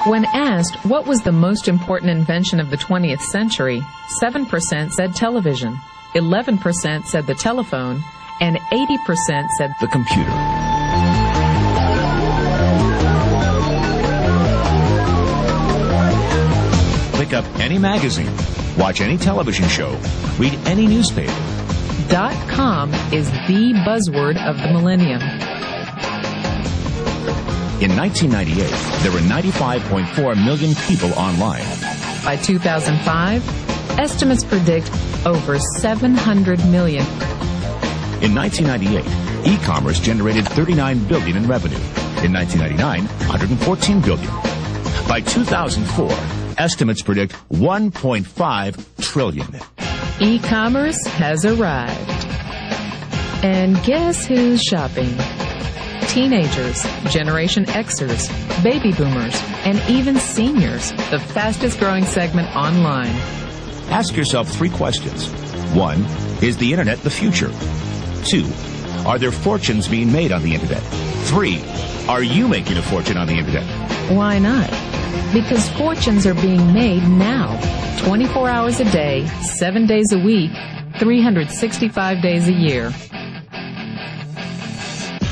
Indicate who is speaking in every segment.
Speaker 1: When asked what was the most important invention of the 20th century, 7% said television, 11% said the telephone, and 80% said
Speaker 2: the computer. Pick up any magazine, watch any television show, read any newspaper.
Speaker 1: .com is the buzzword of the millennium.
Speaker 2: In 1998, there were 95.4 million people online.
Speaker 1: By 2005, estimates predict over 700 million.
Speaker 2: In 1998, e-commerce generated $39 billion in revenue. In 1999, $114 billion. By 2004, estimates predict $1.5 trillion.
Speaker 1: E-commerce has arrived. And guess who's shopping? Teenagers, Generation Xers, baby boomers, and even seniors, the fastest growing segment online.
Speaker 2: Ask yourself 3 questions. 1, is the internet the future? 2, are there fortunes being made on the internet? 3, are you making a fortune on the internet?
Speaker 1: Why not? Because fortunes are being made now, 24 hours a day, 7 days a week, 365 days a year.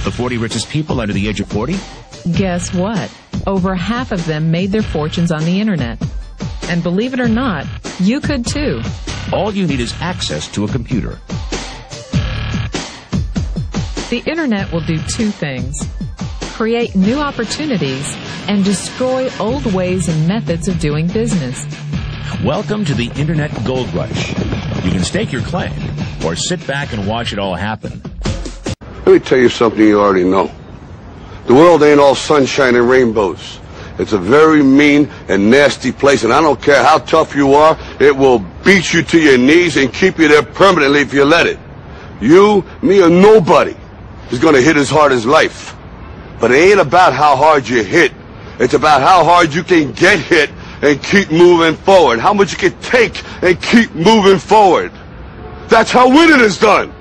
Speaker 2: The 40 richest people under the age of 40?
Speaker 1: Guess what? Over half of them made their fortunes on the internet. And believe it or not, you could too.
Speaker 2: All you need is access to a computer.
Speaker 1: The internet will do 2 things: create new opportunities and destroy old ways and methods of doing business.
Speaker 2: Welcome to the Internet Gold Rush. You can stake your claim or sit back and watch it all happen.
Speaker 3: Let me tell you something you already know. The world ain't all sunshine and rainbows. It's a very mean and nasty place, and I don't care how tough you are, it will beat you to your knees and keep you there permanently if you let it. You, me, or nobody is going to hit as hard as life. But it ain't about how hard you hit. It's about how hard you can get hit and keep moving forward. How much you can take and keep moving forward. That's how winning is done.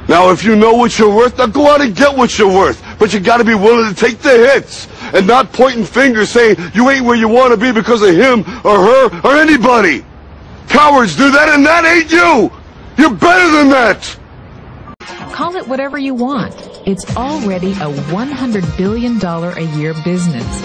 Speaker 3: Now, if you know what you're worth, now go out and get what you're worth. But you got to be willing to take the hits and not pointing fingers saying you ain't where you want to be because of him or her or anybody. Cowards do that, and that ain't you. You're better than that.
Speaker 1: Call it whatever you want. It's already a $100 billion a year business.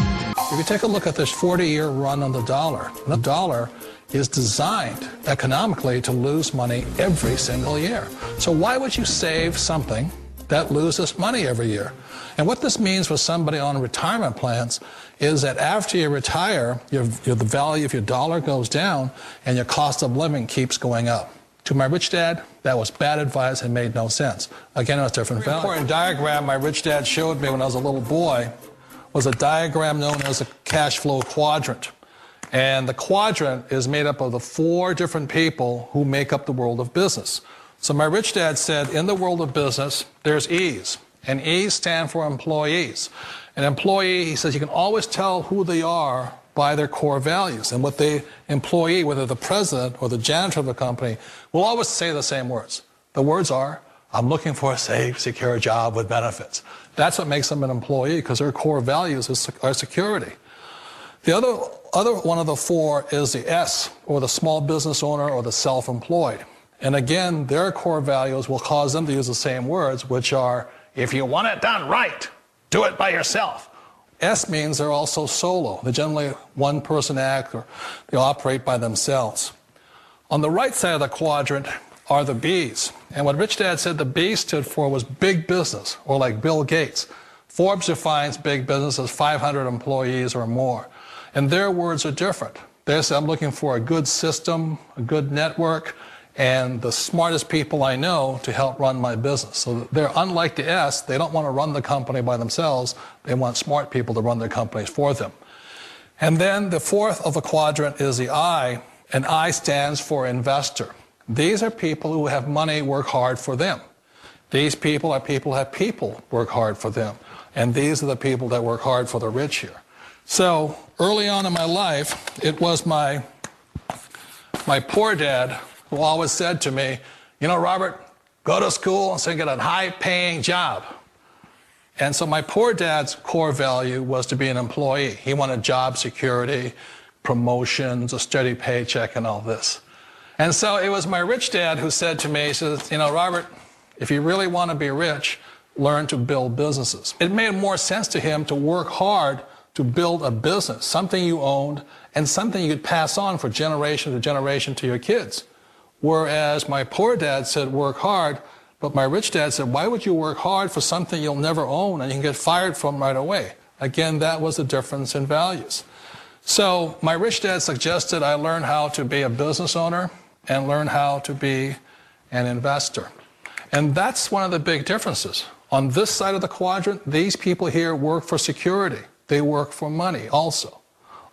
Speaker 4: If you take a look at this 40-year run on the dollar is designed economically to lose money every single year. So why would you save something that loses money every year? And what this means for somebody on retirement plans is that after you retire, the value of your dollar goes down and your cost of living keeps going up. To my rich dad, that was bad advice and made no sense. Again, it was different value. The important diagram my rich dad showed me when I was a little boy was a diagram known as a cash flow quadrant. And the quadrant is made up of the 4 different people who make up the world of business. So my rich dad said, in the world of business, there's E's. And E's stand for employees. An employee, he says, you can always tell who they are by their core values. And what the employee, whether the president or the janitor of the company, will always say the same words. The words are, I'm looking for a safe, secure job with benefits. That's what makes them an employee, because their core values are security. The other one of the 4 is the S, or the small business owner or the self-employed. And again, their core values will cause them to use the same words, which are, if you want it done right, do it by yourself. S means they're also solo. They're generally one-person act, or they operate by themselves. On the right side of the quadrant are the B's. And what Rich Dad said the B stood for was big business, or like Bill Gates. Forbes defines big business as 500 employees or more. And their words are different. They say, I'm looking for a good system, a good network, and the smartest people I know to help run my business. So they're unlike the S. They don't want to run the company by themselves. They want smart people to run their companies for them. And then the 4th of the quadrant is the I, and I stands for investor. These are people who have money work hard for them. These people are people who have people work hard for them. And these are the people that work hard for the rich here. So early on in my life, it was my poor dad who always said to me, you know, Robert, go to school and get a high-paying job. And so my poor dad's core value was to be an employee. He wanted job security, promotions, a steady paycheck, and all this. And so it was my rich dad who said to me, he says, you know, Robert, if you really want to be rich, learn to build businesses. It made more sense to him to work hard to build a business, something you owned and something you could pass on for generation to generation to your kids. Whereas my poor dad said work hard, but my rich dad said, why would you work hard for something you'll never own and you can get fired from right away? Again, that was the difference in values. So my rich dad suggested I learn how to be a business owner and learn how to be an investor. And that's one of the big differences. On this side of the quadrant, these people here work for security. They work for money also.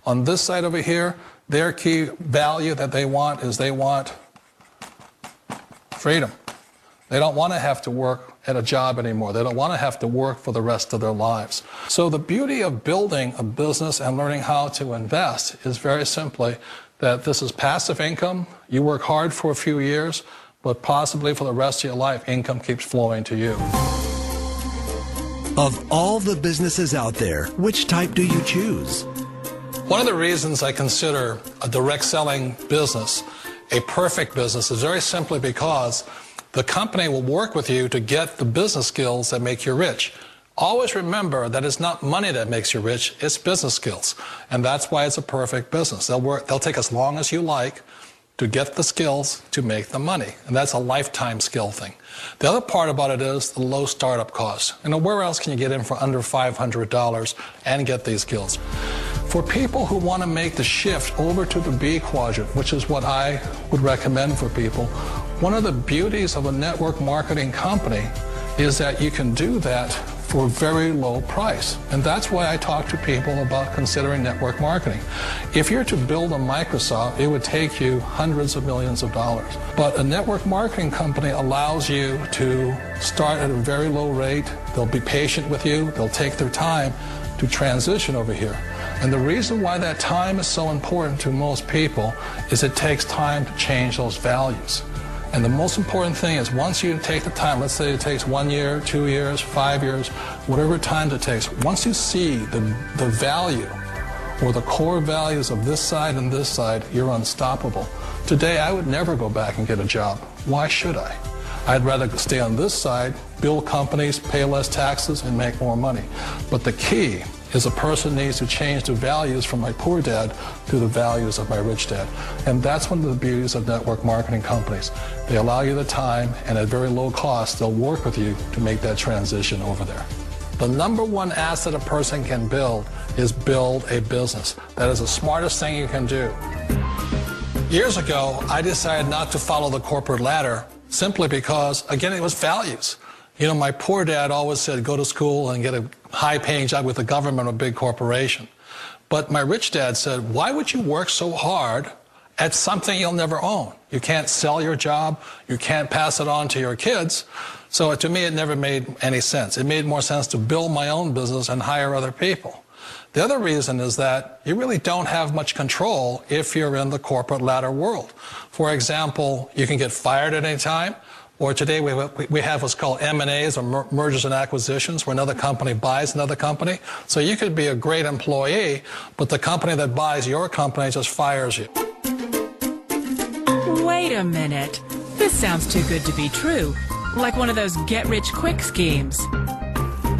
Speaker 4: On this side over here, their key value that they want is they want freedom. They don't want to have to work at a job anymore. They don't want to have to work for the rest of their lives. So the beauty of building a business and learning how to invest is very simply that this is passive income. You work hard for a few years, but possibly for the rest of your life, income keeps flowing to you.
Speaker 5: Of all the businesses out there, which type do you choose?
Speaker 4: One of the reasons I consider a direct selling business a perfect business is very simply because the company will work with you to get the business skills that make you rich. Always remember that it's not money that makes you rich, it's business skills. And that's why it's a perfect business. They'll take as long as you like to get the skills to make the money. And that's a lifetime skill thing. The other part about it is the low startup cost. You know, where else can you get in for under $500 and get these skills? For people who want to make the shift over to the B quadrant, which is what I would recommend for people, one of the beauties of a network marketing company is that you can do that for a very low price. And that's why I talk to people about considering network marketing. If you're to build a Microsoft, it would take you hundreds of millions of dollars. But a network marketing company allows you to start at a very low rate. They'll be patient with you. They'll take their time to transition over here. And the reason why that time is so important to most people is it takes time to change those values. And the most important thing is once you take the time, let's say it takes 1 year, 2 years, 5 years, whatever time it takes, once you see the value or the core values of this side and this side, you're unstoppable. Today, I would never go back and get a job. Why should I? I'd rather stay on this side, build companies, pay less taxes, and make more money. But the key is a person needs to change the values from my poor dad to the values of my rich dad. And that's one of the beauties of network marketing companies. They allow you the time, and at very low cost, they'll work with you to make that transition over there. The number one asset a person can build is build a business. That is the smartest thing you can do. Years ago, I decided not to follow the corporate ladder simply because, again, it was values. You know, my poor dad always said, go to school and get a high-paying job with the government or a big corporation. But my rich dad said, why would you work so hard at something you'll never own? You can't sell your job. You can't pass it on to your kids. So to me, it never made any sense. It made more sense to build my own business and hire other people. The other reason is that you really don't have much control if you're in the corporate ladder world. For example, you can get fired at any time. Or today we have what's called M&As, or mergers and acquisitions, where another company buys another company. So you could be a great employee, but the company that buys your company just fires you.
Speaker 6: Wait a minute. This sounds too good to be true. Like one of those get-rich-quick schemes.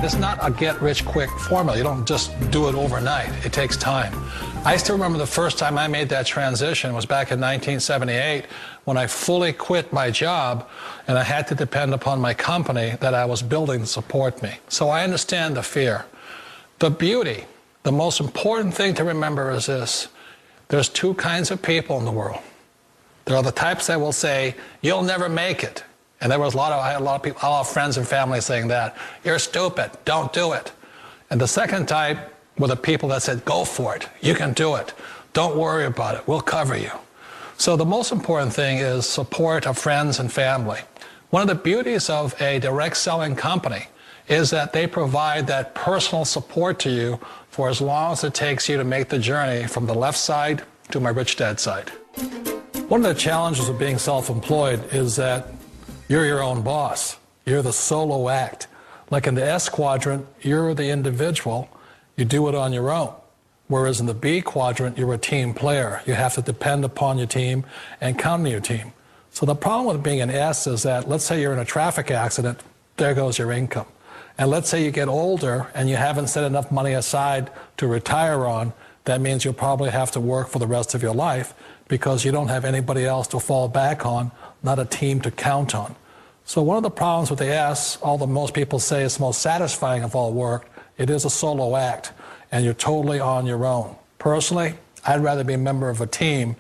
Speaker 4: It's not a get-rich-quick formula. You don't just do it overnight. It takes time. I still remember the first time I made that transition was back in 1978 when I fully quit my job and I had to depend upon my company that I was building to support me. So I understand the fear. The beauty, the most important thing to remember is this. There's two kinds of people in the world. There are the types that will say, you'll never make it. And I had a lot of people, a lot of friends and family saying that. You're stupid. Don't do it. And the second type were the people that said, go for it. You can do it. Don't worry about it. We'll cover you. So the most important thing is support of friends and family. One of the beauties of a direct selling company is that they provide that personal support to you for as long as it takes you to make the journey from the left side to my rich dad side. One of the challenges of being self-employed is that you're your own boss. You're the solo act. Like in the S quadrant, you're the individual. You do it on your own. Whereas in the B quadrant, you're a team player. You have to depend upon your team and count on your team. So the problem with being an S is that, let's say you're in a traffic accident, there goes your income. And let's say you get older and you haven't set enough money aside to retire on, that means you'll probably have to work for the rest of your life because you don't have anybody else to fall back on, not a team to count on. So one of the problems with the S, although most people say it's the most satisfying of all work, it is a solo act, and you're totally on your own. Personally, I'd rather be a member of a team.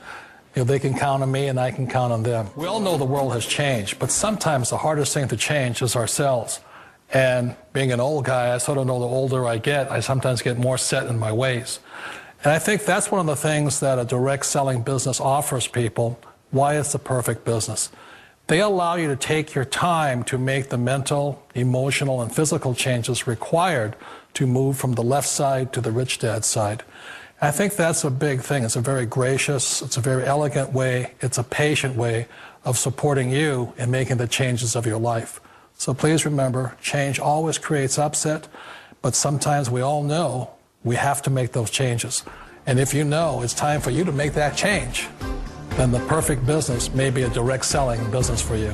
Speaker 4: They can count on me and I can count on them. We all know the world has changed, but sometimes the hardest thing to change is ourselves. And being an old guy, I sort of know the older I get, I sometimes get more set in my ways. And I think that's one of the things that a direct selling business offers people, why it's the perfect business. They allow you to take your time to make the mental, emotional, and physical changes required to move from the left side to the rich dad side. I think that's a big thing. It's a very gracious, it's a very elegant way, it's a patient way of supporting you in making the changes of your life. So please remember, change always creates upset, but sometimes we all know we have to make those changes. And if you know it's time for you to make that change, then the perfect business may be a direct selling business for you.